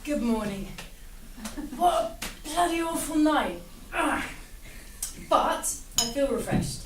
Good morning. What a bloody awful night. But I feel refreshed.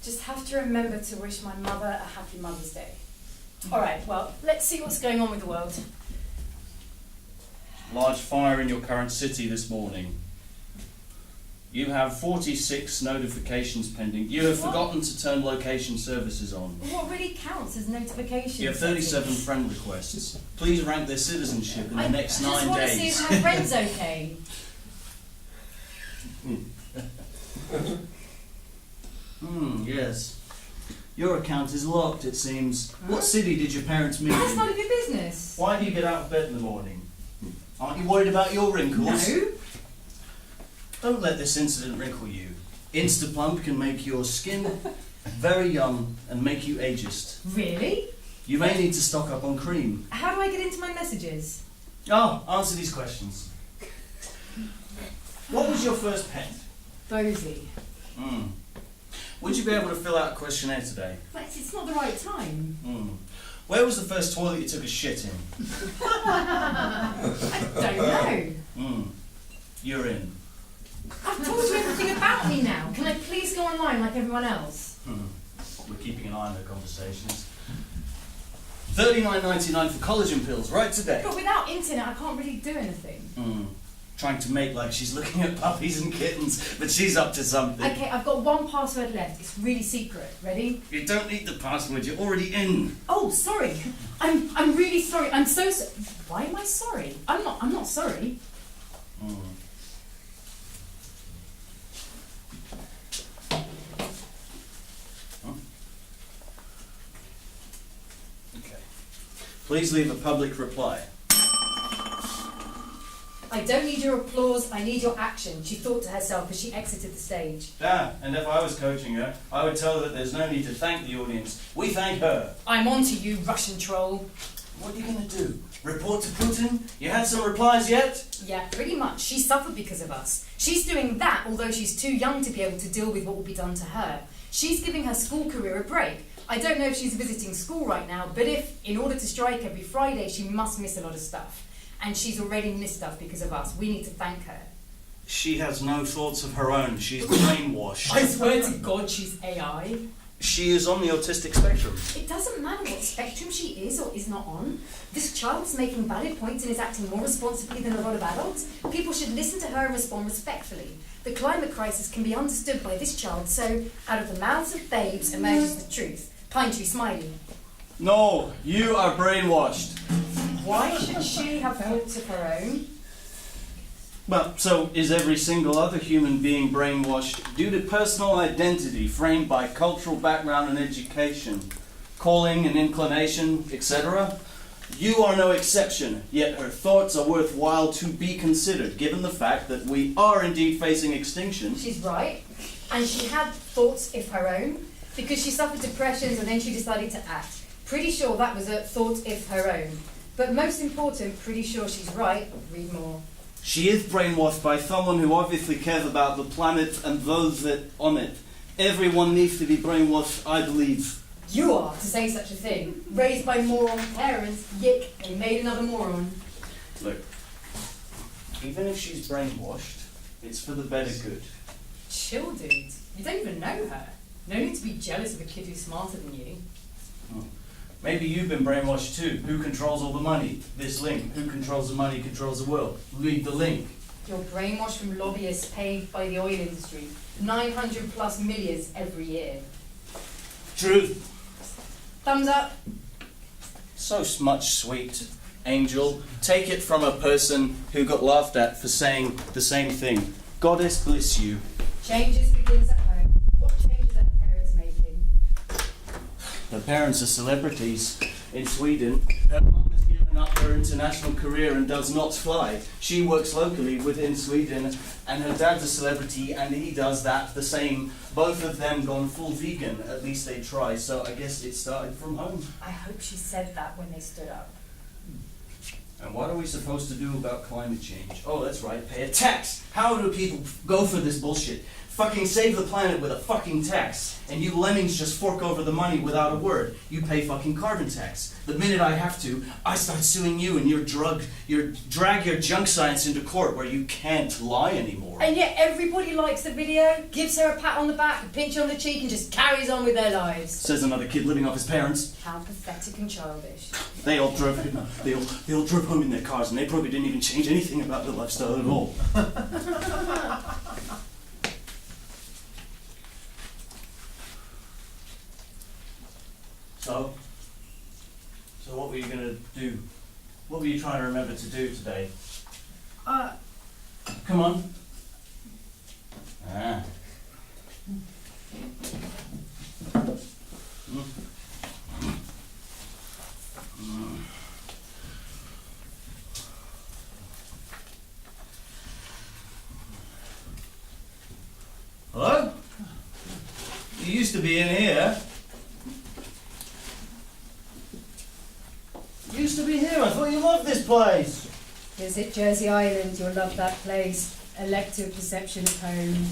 Just have to remember to wish my mother a happy Mother's Day. Alright, well, let's see what's going on with the world. Large fire in your current city this morning. You have 46 notifications pending. You have forgotten to turn location services on. What really counts as notifications? You have 37 friend requests. Please rank their citizenship in the next 9 days. I just want to see if my friend's okay. Yes. Your account is locked, it seems. What city did your parents meet That's in? none of your business. Why do you get out of bed in the morning? Aren't you worried about your wrinkles? No. Don't let this incident wrinkle you. Instaplump can make your skin very young and make you ageist. Really? You may need to stock up on cream. How do I get into my messages? Oh, answer these questions. What was your first pet? Bosie. Would you be able to fill out a questionnaire today? But it's not the right time. Where was the first toilet you took a shit in? I don't know. Urine. I've told you everything about me now. Can I please go online like everyone else? We're keeping an eye on their conversations. $39.99 for collagen pills right today. But without internet, I can't really do anything. Trying to make like she's looking at puppies and kittens, but she's up to something. Okay, I've got one password left. It's really secret. Ready? You don't need the password, you're already in. Oh, sorry. I'm really sorry. I'm so sorry. Why am I sorry? I'm not sorry. Okay. Please leave a public reply. I don't need your applause, I need your action, she thought to herself as she exited the stage. And if I was coaching her, I would tell her that there's no need to thank the audience. We thank her. I'm on to you, Russian troll. What are you going to do? Report to Putin? You had some replies yet? Yeah, pretty much. She suffered because of us. She's doing that, although she's too young to be able to deal with what will be done to her. She's giving her school career a break. I don't know if she's visiting school right now, but if, in order to strike every Friday, she must miss a lot of stuff. And she's already missed stuff because of us. We need to thank her. She has no thoughts of her own. She's brainwashed. I swear to God she's AI. She is on the autistic spectrum. It doesn't matter what spectrum she is or is not on. This child's making valid points and is acting more responsibly than a lot of adults. People should listen to her and respond respectfully. The climate crisis can be understood by this child, so out of the mouths of babes emerges the truth. Pine Tree Smiley. No, you are brainwashed. Why should she have thoughts of her own? Well, so is every single other human being brainwashed due to personal identity framed by cultural background and education, calling and inclination, etc.? You are no exception, yet her thoughts are worthwhile to be considered, given the fact that we are indeed facing extinction. She's right. And she had thoughts of her own, because she suffered depressions and then she decided to act. Pretty sure that was a thought of her own. But most important, pretty sure she's right. Read more. She is brainwashed by someone who obviously cares about the planet and those that on it. Everyone needs to be brainwashed, I believe. You are to say such a thing. Raised by moron parents, yick, they made another moron. Look, even if she's brainwashed, it's for the better good. Chill, dude. You don't even know her. No need to be jealous of a kid who's smarter than you. Maybe you've been brainwashed too. Who controls all the money? This link. Who controls the money controls the world. Read the link. You're brainwashed from lobbyists paid by the oil industry. 900 plus millions every year. Truth. Thumbs up. So much sweet, Angel. Take it from a person who got laughed at for saying the same thing. Goddess bless you. Changes begins at home. What changes are parents making? Her parents are celebrities in Sweden. Her mum has given up her international career and does not fly. She works locally within Sweden, and her dad's a celebrity and he does that the same. Both of them gone full vegan, at least they try, so I guess it started from home. I hope she said that when they stood up. And what are we supposed to do about climate change? Oh, that's right, pay a tax. How do people go for this bullshit? fucking save the planet with a fucking tax, and you lemmings just fork over the money without a word. You pay fucking carbon tax. The minute I have to, I start suing you and drag your junk science into court where you can't lie anymore. And yet everybody likes the video, gives her a pat on the back, a pinch on the cheek, and just carries on with their lives. Says another kid living off his parents. How pathetic and childish. They all drove home in their cars, and they probably didn't even change anything about their lifestyle at all. So what were you going to do? What were you trying to remember to do today? Come on. Ah. Hello? You used to be in here. You used to be here. I thought you loved this place. Visit Jersey Island, you'll love that place. Elective perception of home.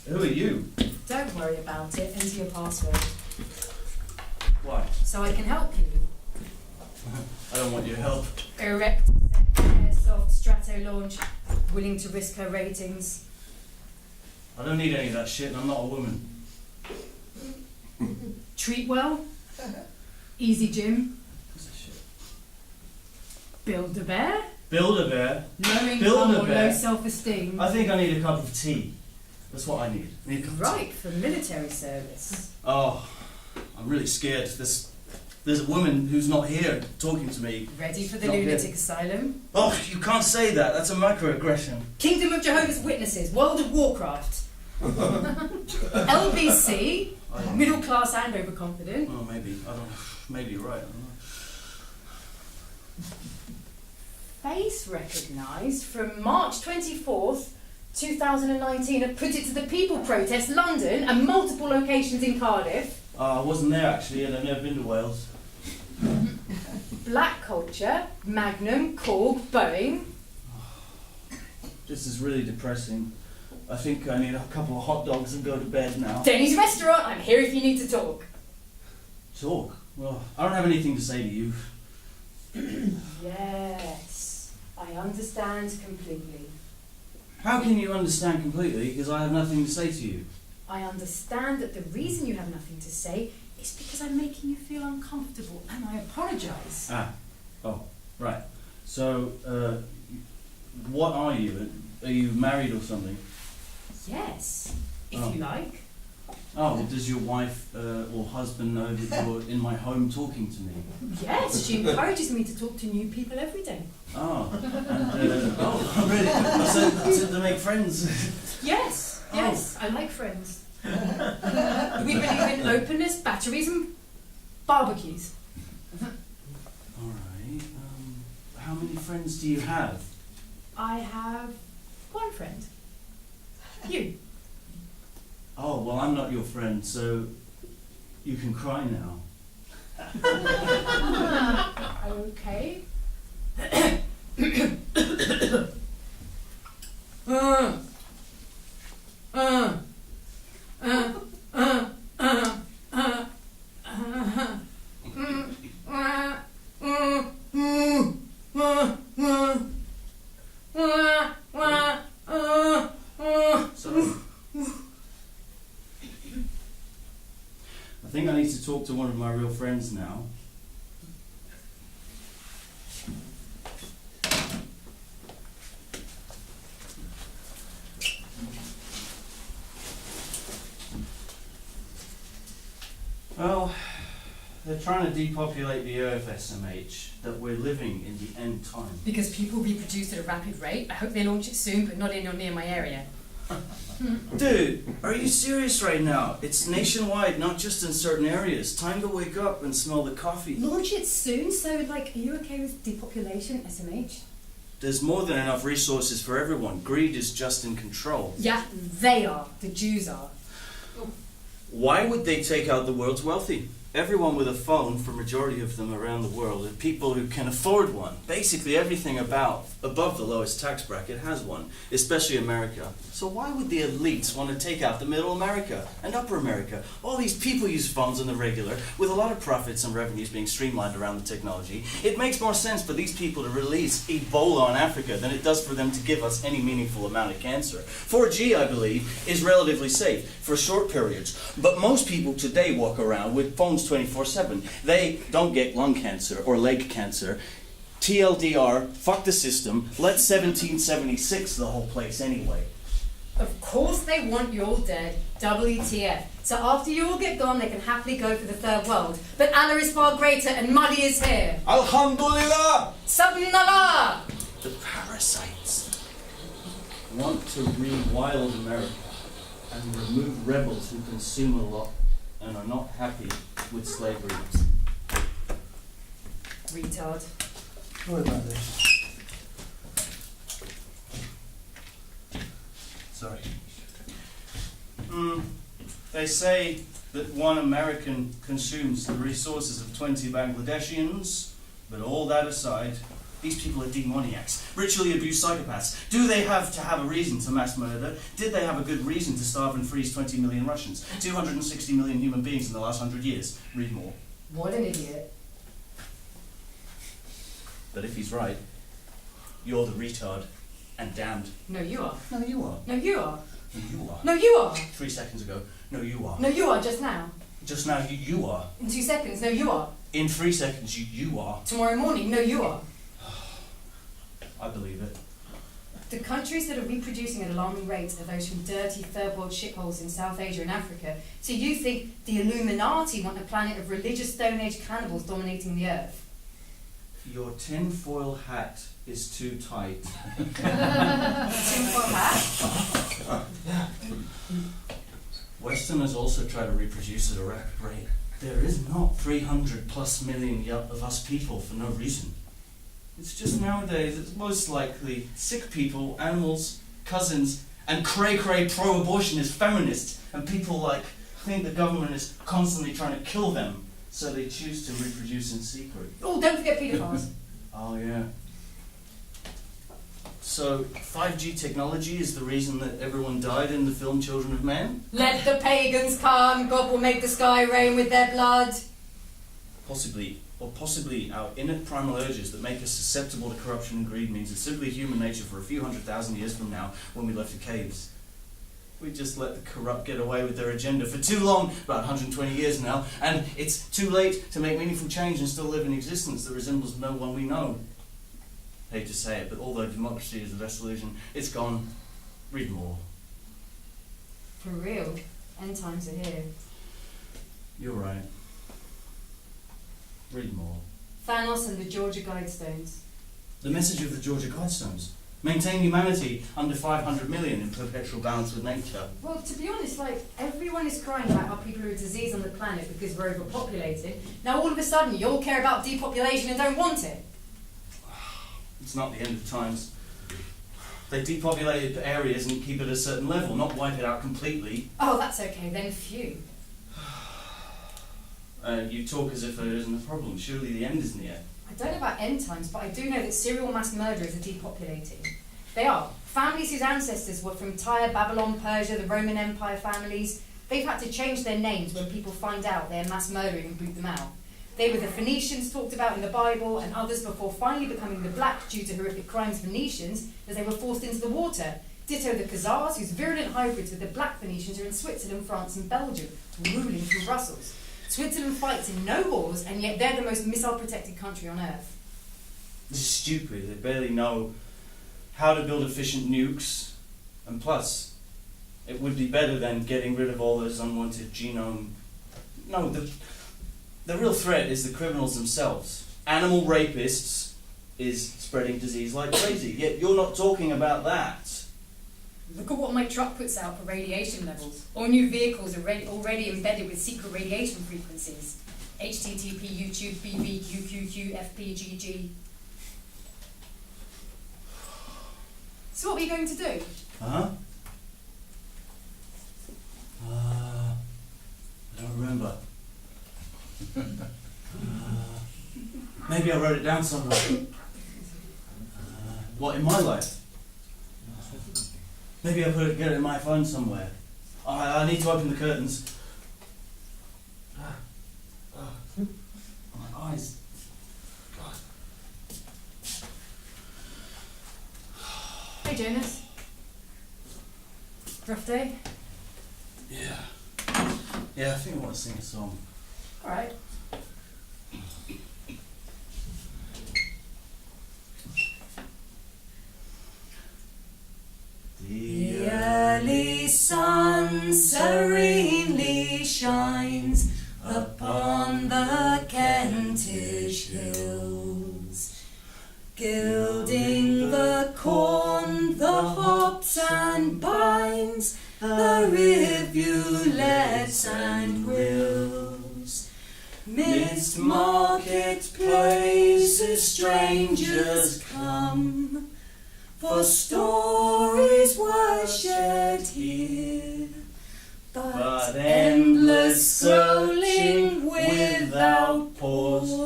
Who are you? Don't worry about it, enter your password. Why? So I can help you. I don't want your help. Erect, airsoft, strato launch, willing to risk her ratings. I don't need any of that shit, and I'm not a woman. Treat well. Easy gym. What's that shit? Build a bear. Build a bear. Low income Build a or bear. low self-esteem. I think I need a cup of tea. That's what I need. I need a cup of tea. Right, for military service. Oh, I'm really scared. There's a woman who's not here talking to me. Ready for the Not lunatic here. asylum? Oh, you can't say that. That's a microaggression. Kingdom of Jehovah's Witnesses, World of Warcraft. LBC, middle class and overconfident. Oh, maybe. I don't know. Maybe you're right. I don't know. Face recognised from March 24th, 2019 at Put It to the People protest, London, and multiple locations in Cardiff. I wasn't there actually, and I've never been to Wales. Black culture, Magnum, Korg, Boeing. This is really depressing. I think I need a couple of hot dogs and go to bed now. Denny's restaurant, I'm here if you need to talk. Talk? Well, I don't have anything to say to you. Yes, I understand completely. How can you understand completely? Because I have nothing to say to you. I understand that the reason you have nothing to say is because I'm making you feel uncomfortable, and I apologise. Oh, right. So, what are you? Are you married or something? Yes, if Oh. you like. Oh, well, does your wife or husband know that you're in my home talking to me? Yes, she encourages me to talk to new people every day. Oh, and, really? So to make friends? Yes, yes, I like friends. We believe in openness, batteries, and barbecues. Alright, how many friends do you have? I have one friend. You. Oh, well, I'm not your friend, so you can cry now. Okay. Sorry. I think I need to talk to one of my real friends now. Well, they're trying to depopulate the Earth, SMH, that we're living in the end time. Because people reproduce at a rapid rate. I hope they launch it soon, but not in or near my area. Dude, are you serious right now? It's nationwide, not just in certain areas. Time to wake up and smell the coffee. Launch it soon, so like, are you okay with depopulation, SMH? There's more than enough resources for everyone. Greed is just in control. Yeah, they are. The Jews are. Why would they take out the world's wealthy? everyone with a phone, for majority of them around the world, are people who can afford one. Basically everything above the lowest tax bracket has one, especially America. So why would the elites want to take out the middle America and upper America? All these people use phones on the regular, with a lot of profits and revenues being streamlined around the technology. It makes more sense for these people to release Ebola on Africa than it does for them to give us any meaningful amount of cancer. 4G, I believe, is relatively safe for short periods, but most people today walk around with phones 24/7. They don't get lung cancer or leg cancer. TLDR, fuck the system, let 1776 the whole place anyway. Of course they want you all dead. WTF. So after you all get gone, they can happily go for the third world. But Allah is far greater and Mahdi is here. Alhamdulillah! Subhanallah! The parasites want to rewild America and remove rebels who consume a lot and are not happy with slavery. Retard. What about this? Sorry. They say that one American consumes the resources of 20 Bangladeshians, but all that aside, these people are demoniacs, ritually abused psychopaths. Do they have to have a reason to mass murder? Did they have a good reason to starve and freeze 20 million Russians? 260 million human beings in the last 100 years. Read more. What an idiot. But if he's right, you're the retard and damned. No, you are. No, you are. No, you are. No, you are. No, you are. 3 seconds ago, no, you are. No, you are just now. Just now, you are. In 2 seconds, no, you are. In 3 seconds, you are. Tomorrow morning, no, you are. I believe it. The countries that are reproducing at alarming rates are those from dirty third world shitholes in South Asia and Africa. So you think the Illuminati want a planet of religious Stone Age cannibals dominating the earth? Your tinfoil hat is too tight. Tinfoil hat? Westerners also try to reproduce at a rapid rate. There is not 300 plus million of us people for no reason. It's just nowadays it's most likely sick people, animals, cousins, and cray-cray pro-abortionist feminists, and people like think the government is constantly trying to kill them, so they choose to reproduce in secret. Oh, don't forget paedophiles. Oh yeah. So 5G technology is the reason that everyone died in the film Children of Men? Let the pagans come, God will make the sky rain with their blood. Possibly. Or possibly our inner primal urges that make us susceptible to corruption and greed means it's simply human nature for a few 100,000 years from now when we left the caves. We just let the corrupt get away with their agenda for too long, about 120 years now, and it's too late to make meaningful change and still live in existence that resembles no one we know. Hate to say it, but although democracy is the best solution, it's gone. Read more. For real, end times are here. You're right. Read more. Thanos and the Georgia Guidestones. The message of the Georgia Guidestones. Maintain humanity under 500 million in perpetual balance with nature. Well, to be honest, everyone is crying about how people are a disease on the planet because we're overpopulated. Now all of a sudden you all care about depopulation and don't want it. It's not the end of times. They depopulated areas and keep it at a certain level, not wipe it out completely. Oh, that's okay, then phew. You talk as if there isn't a problem. Surely the end is near. I don't know about end times, but I do know that serial mass murderers are depopulating. They are. Families whose ancestors were from Tyre, Babylon, Persia, the Roman Empire families, they've had to change their names when people find out they're mass murdering and boot them out. They were the Phoenicians talked about in the Bible and others before finally becoming the black due to horrific crimes Phoenicians as they were forced into the water. Ditto the Khazars, whose virulent hybrids with the black Phoenicians are in Switzerland, France and Belgium, ruling from Brussels. Switzerland fights in no wars, and yet they're the most missile-protected country on Earth. This is stupid. They barely know how to build efficient nukes. And plus, it would be better than getting rid of all those unwanted genome... No, the real threat is the criminals themselves. Animal rapists is spreading disease like crazy, yet you're not talking about that. Look at what my truck puts out for radiation levels. All new vehicles are already embedded with secret radiation frequencies. HTTP, YouTube, BB, QQQ, FPGG. So what are you going to do? Huh? I don't remember. Maybe I wrote it down somewhere. What, in my life? Maybe I get it in my phone somewhere. I need to open the curtains. My eyes. Hey Jonas. Rough day? Yeah. Yeah, I think I want to sing a song. Alright. The early sun serenely shines upon the Kentish hills, gilding the corn, the hops and pines, the rivulets and rills. Midst marketplaces strangers come, for stories were shared here, but endless scrolling without pause